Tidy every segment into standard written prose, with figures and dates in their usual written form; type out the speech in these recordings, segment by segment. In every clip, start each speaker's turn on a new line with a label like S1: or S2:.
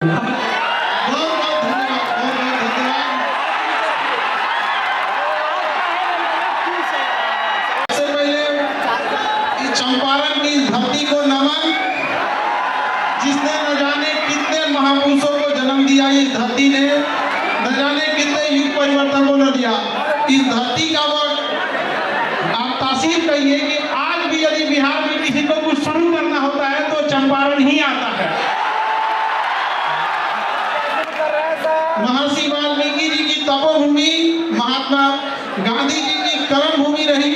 S1: चंपारण की धरती को नमन, जिसने न जाने कितने महापुरुषों को जन्म दिया। इस धरती ने न जाने कितने युग परिवर्तन को न दिया। इस धरती का वो आप तासीर कहिए कि आज भी यदि बिहार में किसी को कुछ शुरू करना होता है तो चंपारण ही आता है। महर्षि वाल्मीकि जी की तपोभूमि, महात्मा गांधी जी की कर्म भूमि रही,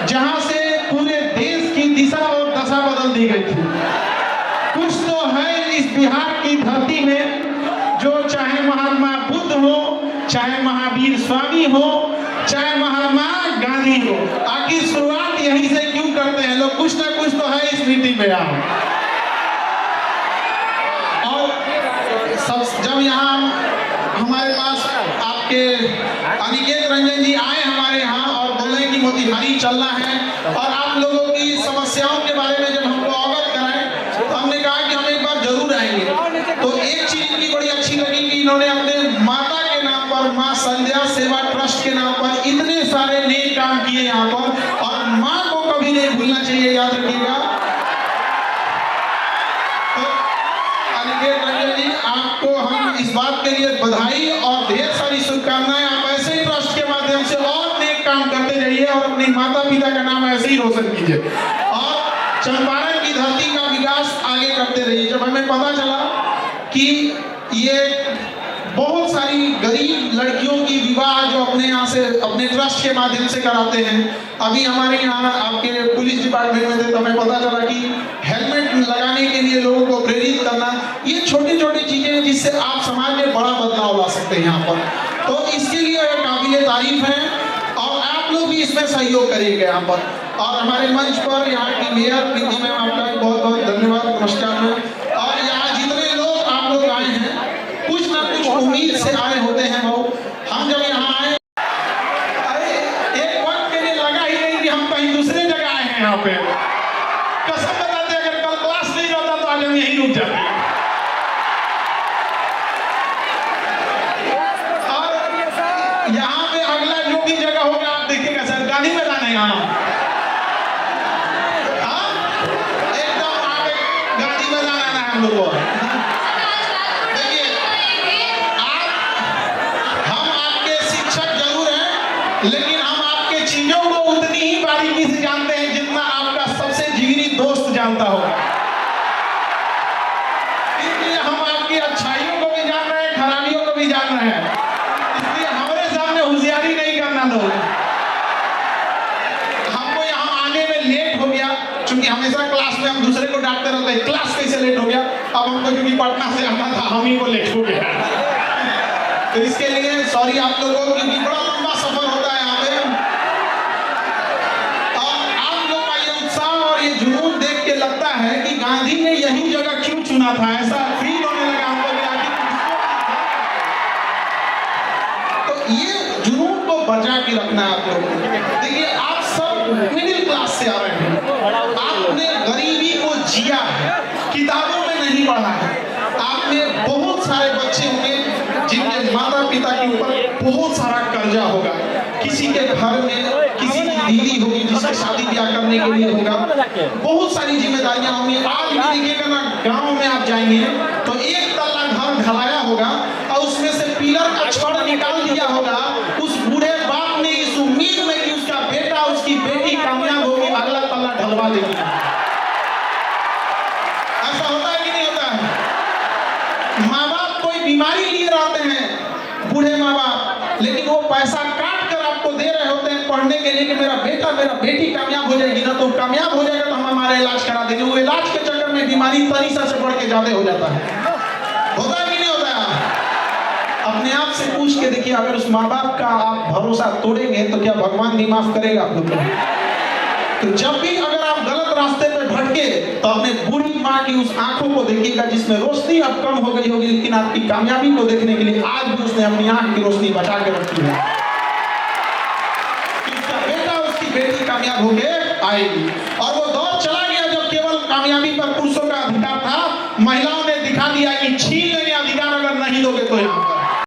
S1: जहां से पूरे देश की दिशा और दशा बदल दी गई थी। कुछ तो है इस बिहार की धरती में, जो चाहे महात्मा बुद्ध हो, चाहे महावीर स्वामी हो, चाहे महात्मा गांधी हो, आखिर शुरुआत यहीं से क्यों करते हैं लोग? कुछ ना कुछ तो है इस मिट्टी में यहाँ। और सब जब यहाँ हमारे पास आपके अनिकेत रंजन जी आए हमारे यहाँ और बोले कि मोतिहारी चलना है और आप लोगों की समस्याओं के बारे में जब हमको अवगत कराएं, तो हमने कहा कि हम एक बार जरूर आएंगे। तो एक चीज इनकी बड़ी अच्छी लगी कि इन्होंने अपने माता के नाम पर, माँ संध्या सेवा ट्रस्ट के नाम पर इतने सारे नेक काम किए यहाँ पर, और माँ को कभी नहीं भूलना चाहिए, याद रखिएगा। तो अनिकेत रंजन जी, आपको हम इस बात के लिए बधाई और ढेर सारी शुभकामनाएं। आप ऐसे ही ट्रस्ट के माध्यम से और नेक काम करते जाइए और अपने माता पिता का नाम ऐसे ही रोशन कीजिए और चंपारण की धरती का विकास आगे करते रहिए। जब हमें पता चला कि ये बहुत सारी गरीब लड़कियों की विवाह जो अपने यहाँ से अपने ट्रस्ट के माध्यम से कराते हैं, अभी हमारे यहाँ आपके पुलिस डिपार्टमेंट में थे तो हमें पता चला कि हेलमेट लगाने के लिए लोगों को प्रेरित करना, ये छोटी छोटी चीजें हैं जिससे आप समाज में बड़ा बदलाव ला सकते हैं यहाँ पर। तो इसके लिए ये काबिले तारीफ है और आप लोग भी इसमें सहयोग करिएगा यहाँ पर। और हमारे मंच पर यहाँ की मेयर प्रीति मैम, आपका बहुत बहुत धन्यवाद, नमस्कार मैम। और यहाँ जितने लोग आप लोग आए हैं, कुछ ना कुछ उम्मीद से आए होते हैं। हम जब यहाँ आए, अरे एक वक्त के लिए लगा ही नहीं कि हम कहीं दूसरे जगह आए हैं। यहाँ पे कसम बताते, अगर कल क्लास नहीं होता तो आज हम यहीं रुक जाते। और यहाँ पे अगला जो भी जगह होगा आप देखिएगा सर, गांधी मैदान है यहाँ। एकदम आगे गांधी मैदान आना है हम लोगों को। लेकिन हम आपके चीजों को उतनी ही बारीकी से जानते हैं जितना आपका सबसे जिगरी दोस्त जानता होगा। इसलिए हम आपकी अच्छाइयों को भी जान रहे हैं, खराबियों को भी जान रहे हैं। इसलिए हमारे सामने होशियारी नहीं करना लोग। हमको यहाँ आने में लेट हो गया, क्योंकि हमेशा क्लास में हम दूसरे को डांटते रहते हैं, क्लास कैसे लेट हो गया। अब हमको क्योंकि पटना से आना था, हम ही को लेट हो गया। तो इसके लिए सॉरी आप लोगों को, क्योंकि बड़ा लंबा सफर होता है यहाँ पे। और आप लोग का ये उत्साह और ये जुनून देख के लगता है कि गांधी ने यही जगह क्यों चुना था, ऐसा फील होने लगा हमको। तो ये जुनून को बचा के रखना है आप लोगों को। देखिए, आप सब मिडिल क्लास से आ रहे हैं, आपने गरीबी को जिया है, किताबों में नहीं पढ़ा है। आपने बहुत सारे बच्चे होंगे जिनके माता पिता के ऊपर बहुत सारा कर्जा होगा, किसी के घर में किसी की दीदी होगी जिसके शादी ब्याह करने के लिए होगा, बहुत सारी जिम्मेदारियां होंगी। आज भी देखिएगा ना, गांव में आप जाएंगे तो एक तल्ला घर ढलाया होगा और उसमें से पिलर का छड़ निकाल दिया होगा, उस बूढ़े बाप ने इस उम्मीद में कि उसका बेटा उसकी बेटी कामयाब होगी, अगला तल्ला ढलवा देगी। ऐसा होता है कि नहीं होता है? माँ बाप कोई बीमारी लिए रहते हैं, बूढ़े माँ बाप, लेकिन वो पैसा काट कर आपको दे रहे होते हैं पढ़ने के लिए कि मेरा बेटा मेरा बेटी कामयाब हो जाएगी ना, तो कामयाब हो जाएगा तो हम हमारा इलाज करा देंगे। वो इलाज के चक्कर में बीमारी तरीसा से बढ़ के ज्यादा हो जाता है। होता है कि नहीं होता है? अपने आप से पूछ के देखिए, अगर उस माँ बाप का आप भरोसा तोड़ेंगे तो क्या भगवान नहीं माफ करेगा आप लोग को? तो जब भी अगर आप गलत रास्ते पे भटके तो अपने बूढ़ी माँ की उस आंखों को देखिएगा जिसमें रोशनी अब कम हो गई होगी, लेकिन आपकी कामयाबी को देखने के लिए आज भी उसने अपनी आंख की रोशनी बचा के रखी है। उसका बेटा उसकी बेटी कामयाब होके आएगी। और वो दौर चला गया जब केवल कामयाबी पर पुरुषों का अधिकार था, महिलाओं ने दिखा दिया कि छीन लेने अधिकार अगर नहीं दोगे तो यहाँ